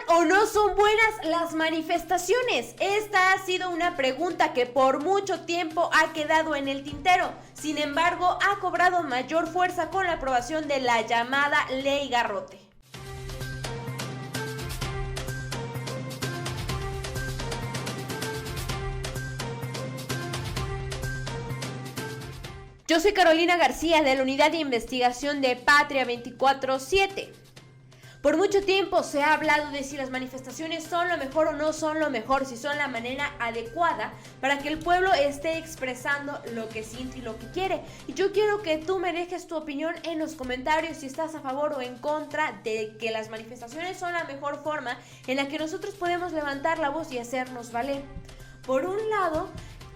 o no son buenas las manifestaciones? Esta ha sido una pregunta que por mucho tiempo ha quedado en el tintero. Sin embargo, ha cobrado mayor fuerza con la aprobación de la llamada Ley Garrote. Yo soy Carolina García, de la Unidad de Investigación de Patria 24/7. Por mucho tiempo se ha hablado de si las manifestaciones son lo mejor o no son lo mejor, si son la manera adecuada para que el pueblo esté expresando lo que siente y lo que quiere. Y yo quiero que tú me dejes tu opinión en los comentarios si estás a favor o en contra de que las manifestaciones son la mejor forma en la que nosotros podemos levantar la voz y hacernos valer. Por un lado,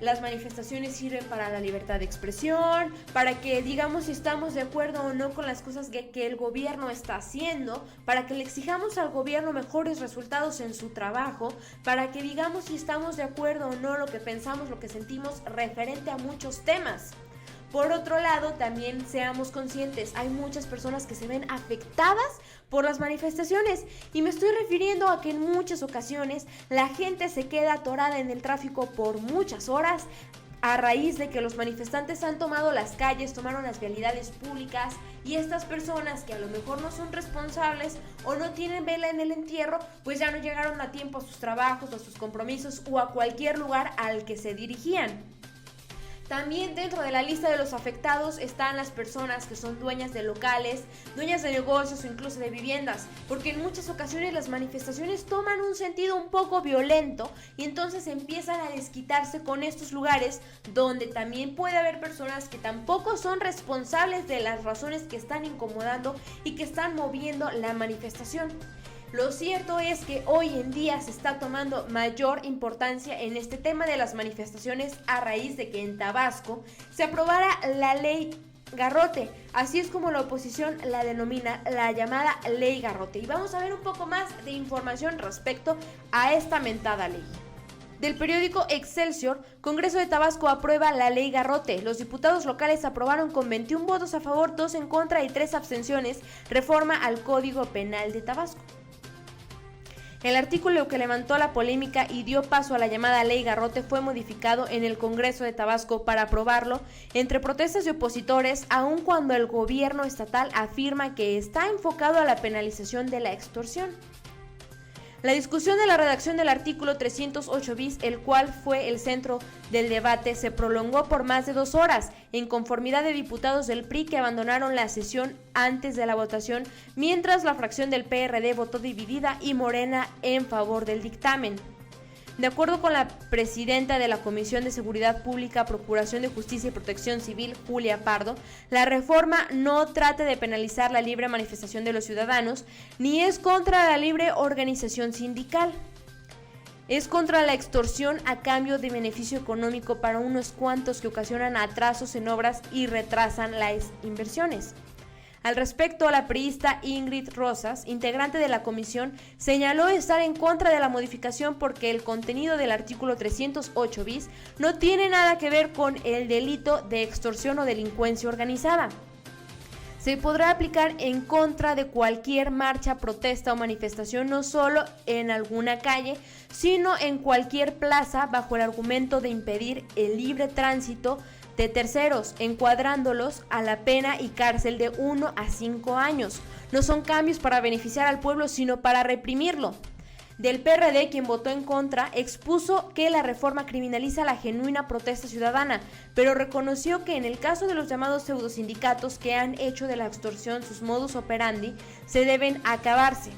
las manifestaciones sirven para la libertad de expresión, para que digamos si estamos de acuerdo o no con las cosas que el gobierno está haciendo, para que le exijamos al gobierno mejores resultados en su trabajo, para que digamos si estamos de acuerdo o no lo que pensamos, lo que sentimos referente a muchos temas. Por otro lado, también seamos conscientes, hay muchas personas que se ven afectadas por las manifestaciones y me estoy refiriendo a que en muchas ocasiones la gente se queda atorada en el tráfico por muchas horas a raíz de que los manifestantes han tomado las calles, tomaron las vialidades públicas y estas personas que a lo mejor no son responsables o no tienen vela en el entierro, pues ya no llegaron a tiempo a sus trabajos, a sus compromisos o a cualquier lugar al que se dirigían. También dentro de la lista de los afectados están las personas que son dueñas de locales, dueñas de negocios o incluso de viviendas, porque en muchas ocasiones las manifestaciones toman un sentido un poco violento y entonces empiezan a desquitarse con estos lugares donde también puede haber personas que tampoco son responsables de las razones que están incomodando y que están moviendo la manifestación. Lo cierto es que hoy en día se está tomando mayor importancia en este tema de las manifestaciones a raíz de que en Tabasco se aprobara la Ley Garrote. Así es como la oposición la denomina, la llamada Ley Garrote. Y vamos a ver un poco más de información respecto a esta mentada ley. Del periódico Excelsior, Congreso de Tabasco aprueba la Ley Garrote. Los diputados locales aprobaron con 21 votos a favor, 2 en contra y 3 abstenciones reforma al Código Penal de Tabasco. El artículo que levantó la polémica y dio paso a la llamada Ley Garrote fue modificado en el Congreso de Tabasco para aprobarlo entre protestas de opositores, aun cuando el gobierno estatal afirma que está enfocado a la penalización de la extorsión. La discusión de la redacción del artículo 308 bis, el cual fue el centro del debate, se prolongó por más de 2 horas, en conformidad de diputados del PRI que abandonaron la sesión antes de la votación, mientras la fracción del PRD votó dividida y Morena en favor del dictamen. De acuerdo con la presidenta de la Comisión de Seguridad Pública, Procuración de Justicia y Protección Civil, Julia Pardo, la reforma no trata de penalizar la libre manifestación de los ciudadanos, ni es contra la libre organización sindical. Es contra la extorsión a cambio de beneficio económico para unos cuantos que ocasionan atrasos en obras y retrasan las inversiones. Al respecto, la priista Ingrid Rosas, integrante de la comisión, señaló estar en contra de la modificación porque el contenido del artículo 308 bis no tiene nada que ver con el delito de extorsión o delincuencia organizada. Se podrá aplicar en contra de cualquier marcha, protesta o manifestación, no solo en alguna calle, sino en cualquier plaza, bajo el argumento de impedir el libre tránsito de terceros, encuadrándolos a la pena y cárcel de 1 a 5 años. No son cambios para beneficiar al pueblo, sino para reprimirlo. Del PRD, quien votó en contra, expuso que la reforma criminaliza la genuina protesta ciudadana, pero reconoció que en el caso de los llamados pseudosindicatos que han hecho de la extorsión sus modus operandi, se deben acabarse.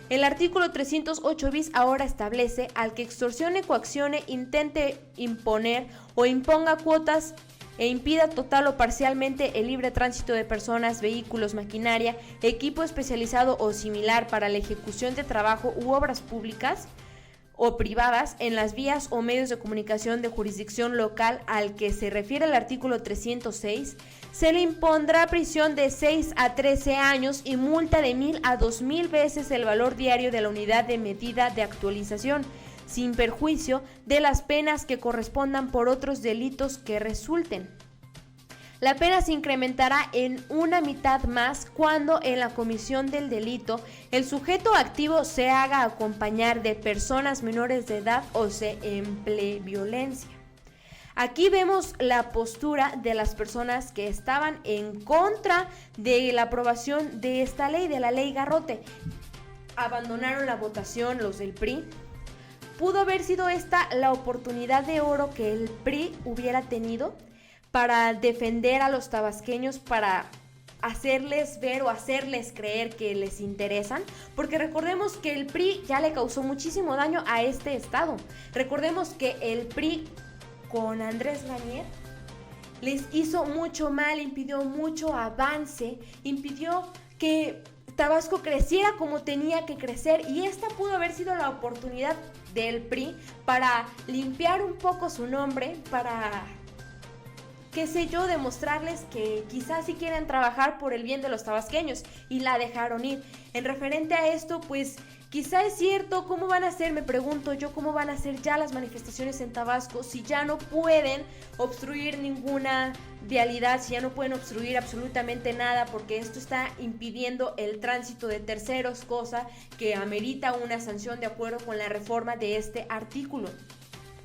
El artículo 308 bis ahora establece al que extorsione, coaccione, intente imponer o imponga cuotas e impida total o parcialmente el libre tránsito de personas, vehículos, maquinaria, equipo especializado o similar para la ejecución de trabajo u obras públicas o privadas en las vías o medios de comunicación de jurisdicción local al que se refiere el artículo 306, se le impondrá prisión de 6 a 13 años y multa de 1,000 a 2,000 veces el valor diario de la unidad de medida de actualización, sin perjuicio de las penas que correspondan por otros delitos que resulten. La pena se incrementará en una mitad más cuando en la comisión del delito el sujeto activo se haga acompañar de personas menores de edad o se emplee violencia. Aquí vemos la postura de las personas que estaban en contra de la aprobación de esta ley, de la ley Garrote. Abandonaron la votación los del PRI. Pudo haber sido esta la oportunidad de oro que el PRI hubiera tenido para defender a los tabasqueños, para hacerles ver o hacerles creer que les interesan, porque recordemos que el PRI ya le causó muchísimo daño a este estado. Recordemos que el PRI con Andrés Granier les hizo mucho mal, impidió mucho avance, impidió que Tabasco creciera como tenía que crecer, y esta pudo haber sido la oportunidad del PRI para limpiar un poco su nombre, para, qué sé yo, demostrarles que quizás sí quieren trabajar por el bien de los tabasqueños, y la dejaron ir. En referente a esto, pues quizá es cierto. ¿Cómo van a ser, me pregunto yo, cómo van a ser ya las manifestaciones en Tabasco si ya no pueden obstruir ninguna vialidad, si ya no pueden obstruir absolutamente nada, porque esto está impidiendo el tránsito de terceros, cosa que amerita una sanción de acuerdo con la reforma de este artículo?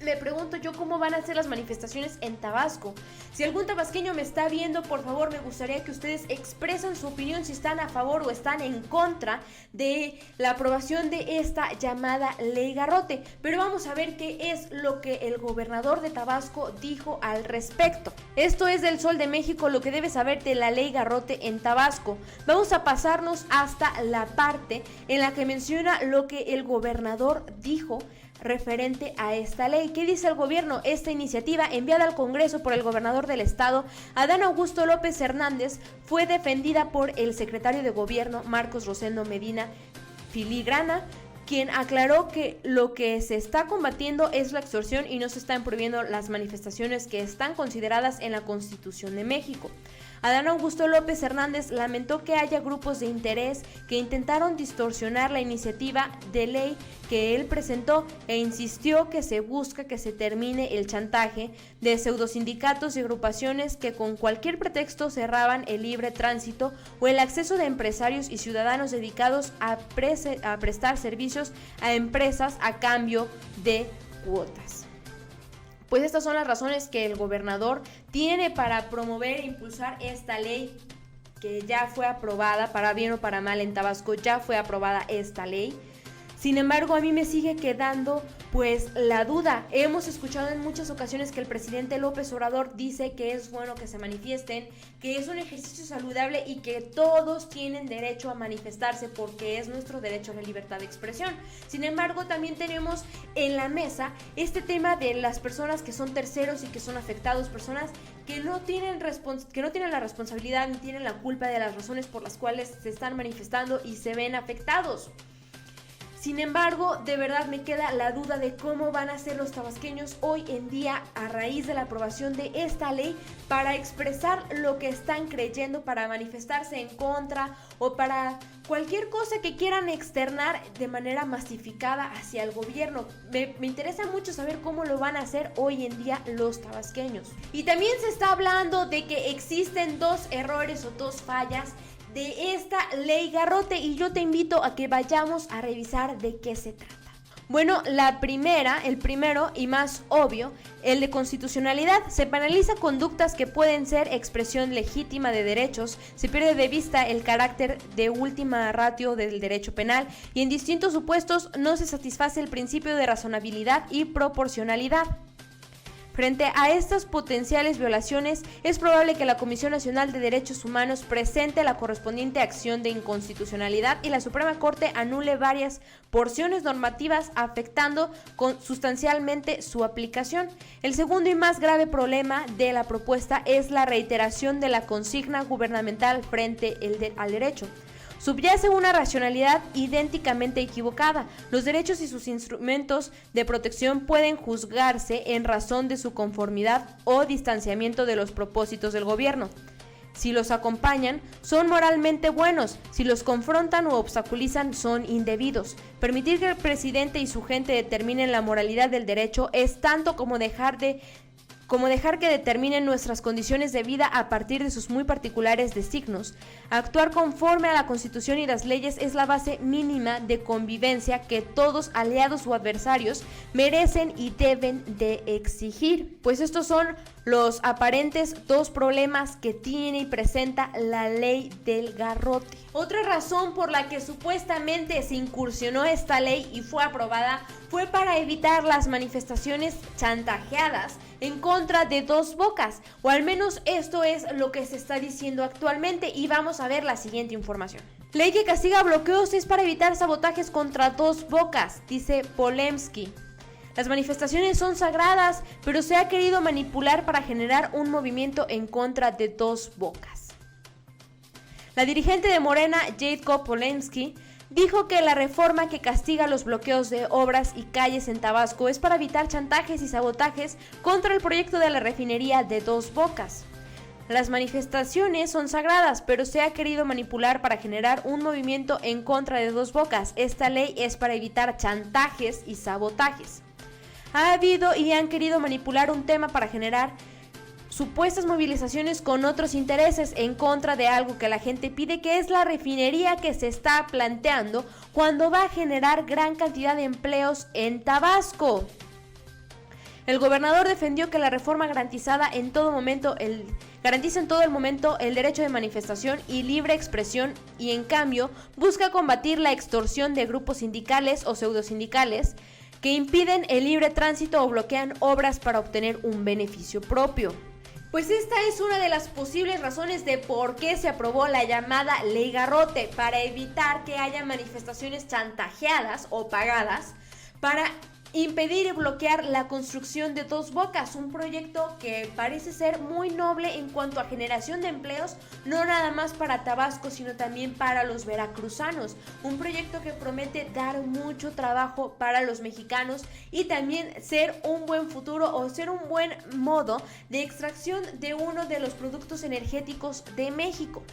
Me pregunto yo cómo van a ser las manifestaciones en Tabasco. Si algún tabasqueño me está viendo, por favor, me gustaría que ustedes expresen su opinión, si están a favor o están en contra de la aprobación de esta llamada ley Garrote. Pero vamos a ver qué es lo que el gobernador de Tabasco dijo al respecto. Esto es del Sol de México, lo que debes saber de la ley Garrote en Tabasco. Vamos a pasarnos hasta la parte en la que menciona lo que el gobernador dijo referente a esta ley. ¿Qué dice el gobierno? Esta iniciativa, enviada al Congreso por el gobernador del estado, Adán Augusto López Hernández, fue defendida por el secretario de gobierno, Marcos Rosendo Medina Filigrana, quien aclaró que lo que se está combatiendo es la extorsión y no se están prohibiendo las manifestaciones que están consideradas en la Constitución de México. Adán Augusto López Hernández lamentó que haya grupos de interés que intentaron distorsionar la iniciativa de ley que él presentó e insistió que se busca que se termine el chantaje de pseudosindicatos y agrupaciones que con cualquier pretexto cerraban el libre tránsito o el acceso de empresarios y ciudadanos dedicados a prestar servicios a empresas a cambio de cuotas. Pues estas son las razones que el gobernador tiene para promover e impulsar esta ley que ya fue aprobada, para bien o para mal en Tabasco ya fue aprobada esta ley. Sin embargo, a mí me sigue quedando pues la duda. Hemos escuchado en muchas ocasiones que el presidente López Obrador dice que es bueno que se manifiesten, que es un ejercicio saludable y que todos tienen derecho a manifestarse porque es nuestro derecho a la libertad de expresión. Sin embargo, también tenemos en la mesa este tema de las personas que son terceros y que son afectados, personas que no tienen la responsabilidad ni tienen la culpa de las razones por las cuales se están manifestando y se ven afectados. Sin embargo, de verdad me queda la duda de cómo van a ser los tabasqueños hoy en día a raíz de la aprobación de esta ley para expresar lo que están creyendo, para manifestarse en contra o para cualquier cosa que quieran externar de manera masificada hacia el gobierno. Me interesa mucho saber cómo lo van a hacer hoy en día los tabasqueños. Y también se está hablando de que existen dos errores o dos fallas de esta ley Garrote y yo te invito a que vayamos a revisar de qué se trata. Bueno, el primero y más obvio, el de constitucionalidad. Se penaliza conductas que pueden ser expresión legítima de derechos, se pierde de vista el carácter de última ratio del derecho penal y en distintos supuestos no se satisface el principio de razonabilidad y proporcionalidad. Frente a estas potenciales violaciones, es probable que la Comisión Nacional de Derechos Humanos presente la correspondiente acción de inconstitucionalidad y la Suprema Corte anule varias porciones normativas afectando sustancialmente su aplicación. El segundo y más grave problema de la propuesta es la reiteración de la consigna gubernamental frente al derecho. Subyace una racionalidad idénticamente equivocada. Los derechos y sus instrumentos de protección pueden juzgarse en razón de su conformidad o distanciamiento de los propósitos del gobierno. Si los acompañan, son moralmente buenos. Si los confrontan o obstaculizan, son indebidos. Permitir que el presidente y su gente determinen la moralidad del derecho es tanto como dejar de como dejar que determinen nuestras condiciones de vida a partir de sus muy particulares designios. Actuar conforme a la Constitución y las leyes es la base mínima de convivencia que todos, aliados o adversarios, merecen y deben de exigir. Pues estos son los aparentes dos problemas que tiene y presenta la ley del garrote. Otra razón por la que supuestamente se incursionó esta ley y fue aprobada fue para evitar las manifestaciones chantajeadas en contra de Dos Bocas, o al menos esto es lo que se está diciendo actualmente, y vamos a ver la siguiente información. Ley que castiga bloqueos es para evitar sabotajes contra Dos Bocas, dice Polemski. Las manifestaciones son sagradas, pero se ha querido manipular para generar un movimiento en contra de Dos Bocas. La dirigente de Morena, Jacob Polemski, dijo que la reforma que castiga los bloqueos de obras y calles en Tabasco es para evitar chantajes y sabotajes contra el proyecto de la refinería de Dos Bocas. Las manifestaciones son sagradas, pero se ha querido manipular para generar un movimiento en contra de Dos Bocas. Esta ley es para evitar chantajes y sabotajes. Ha habido y han querido manipular un tema para generar supuestas movilizaciones con otros intereses en contra de algo que la gente pide, que es la refinería que se está planteando cuando va a generar gran cantidad de empleos en Tabasco. El gobernador defendió que la reforma garantiza en todo momento el derecho de manifestación y libre expresión, y en cambio busca combatir la extorsión de grupos sindicales o pseudosindicales que impiden el libre tránsito o bloquean obras para obtener un beneficio propio. Pues esta es una de las posibles razones de por qué se aprobó la llamada Ley Garrote, para evitar que haya manifestaciones chantajeadas o pagadas para impedir y bloquear la construcción de Dos Bocas, un proyecto que parece ser muy noble en cuanto a generación de empleos, no nada más para Tabasco, sino también para los veracruzanos, un proyecto que promete dar mucho trabajo para los mexicanos y también ser un buen futuro o ser un buen modo de extracción de uno de los productos energéticos de México.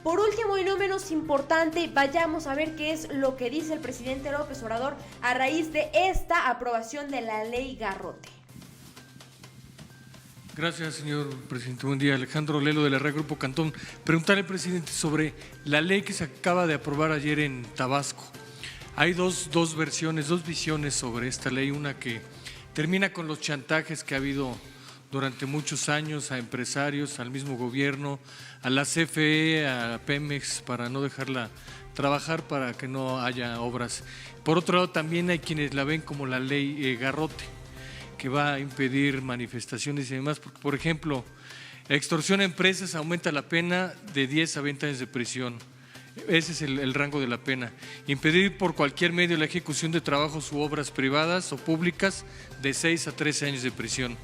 Por último y no menos importante, vayamos a ver qué es lo que dice el presidente López Obrador a raíz de esta aprobación de la Ley Garrote. Gracias, señor presidente. Buen día. Alejandro Lelo, de la Red Grupo Cantón. Preguntarle, presidente, sobre la ley que se acaba de aprobar ayer en Tabasco. Hay dos versiones, dos visiones sobre esta ley. Una que termina con los chantajes que ha habido durante muchos años a empresarios, al mismo gobierno, a la CFE, a Pemex, para no dejarla trabajar, para que no haya obras. Por otro lado, también hay quienes la ven como la ley Garrote, que va a impedir manifestaciones y demás. Porque, por ejemplo, extorsión a empresas aumenta la pena de 10 a 20 años de prisión. Ese es el rango de la pena. Impedir por cualquier medio la ejecución de trabajos u obras privadas o públicas, de 6 a 13 años de prisión.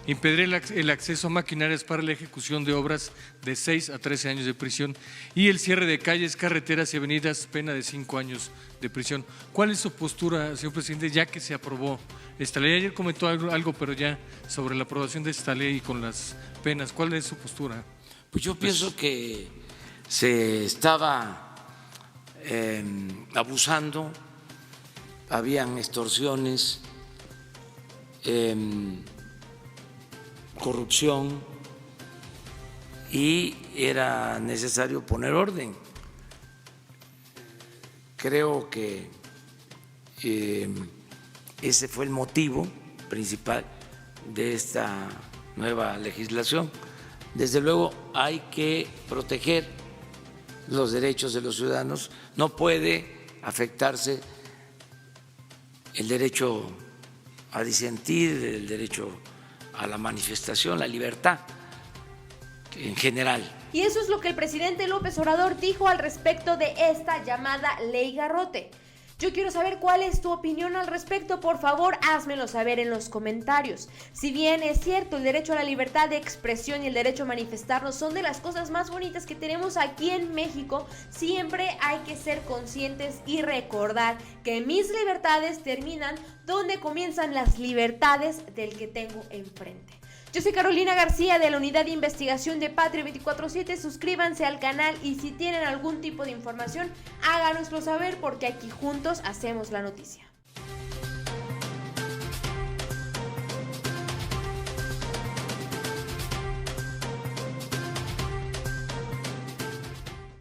Impedir el acceso a maquinarias para la ejecución de obras, de 6 a 13 años de prisión, y el cierre de calles, carreteras y avenidas, pena de 5 años de prisión. ¿Cuál es su postura, señor presidente, ya que se aprobó esta ley? Ayer comentó algo, pero ya sobre la aprobación de esta ley y con las penas, ¿cuál es su postura? Pues yo pienso que se estaba abusando, habían extorsiones, corrupción, y era necesario poner orden. Creo que ese fue el motivo principal de esta nueva legislación. Desde luego hay que proteger los derechos de los ciudadanos, no puede afectarse el derecho a disentir, el derecho a la manifestación, la libertad en general. Y eso es lo que el presidente López Obrador dijo al respecto de esta llamada Ley Garrote. Yo quiero saber cuál es tu opinión al respecto. Por favor, házmelo saber en los comentarios. Si bien es cierto, el derecho a la libertad de expresión y el derecho a manifestarnos son de las cosas más bonitas que tenemos aquí en México, siempre hay que ser conscientes y recordar que mis libertades terminan donde comienzan las libertades del que tengo enfrente. Yo soy Carolina García, de la Unidad de Investigación de Patria 24/7. Suscríbanse al canal y si tienen algún tipo de información, háganoslo saber, porque aquí juntos hacemos la noticia.